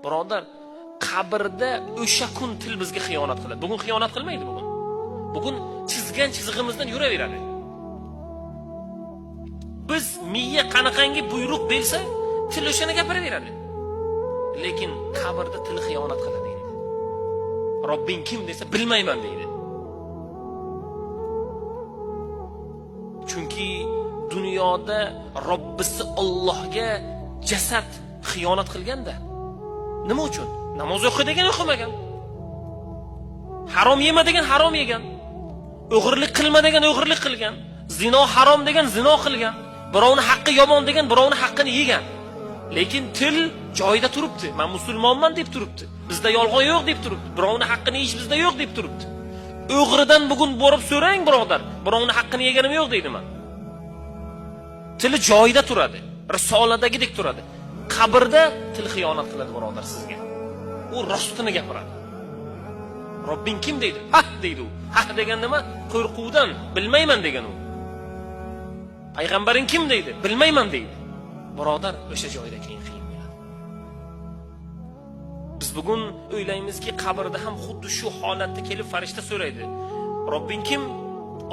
Birodar, qabrda o'sha kun til bizga xiyonat qiladi. Bugun xiyonat qilmaydi bugun. Bugun chizgan chizig'imizdan yuraveradi. Biz miya qanaqangi buyruq bersa, til o'shani gapiraveradi. Lekin qabrda til xiyonat qiladi. Robbing kim desa bilmayman deydi. Chunki dunyoda Robbisi Allohga jasad xiyonat qilganda. Nima uchun? Namoz o'qi degan o'qimagan. Harom yema degan harom yegan. O'g'irlik qilma degan o'g'irlik qilgan. Zino harom degan zino qilgan. Birovning haqqi yomon degan birovning haqqini yegan. Lekin til joyida turibdi. Men musulmonman deb turibdi. Bizda yolg'on yo'q deb turibdi. Birovning haqqini yeyish bizda yo'q deb turibdi. O'g'ridan bugun borib so'rang, birodar. Birovning haqqini yeganim yo'q deydi men. Tili joyida turadi. Risoladagidek turadi. Qabrda til xiyonat qiladi, birodar, sizga. U rostini gapiradi. Robbing kim deydi? Haq deydi u. Haq degan nima? Qo'rquvdan, bilmayman degan u. Payg'ambaring kim deydi? Bilmayman deydi. Birodar, o'sha joyda keyin qiyin bo'ladi. Biz bugun o'ylaymizki, qabrda ham xuddi shu holatda kelib farishta so'raydi. Robbing kim?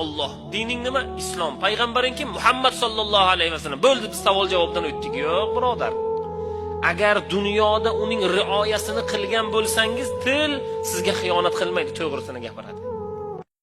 Alloh. Dining nima? Islom. Payg'ambaring kim? Muhammad sallallohu alayhi vasallam. Bo'ldi, biz savol-javobdan o'tdik. Yo'q, birodar. Agar dunyoda uning rioyasini qilgan bo'lsangiz, til sizga xiyonat qilmaydi, to'g'risini gapiradi.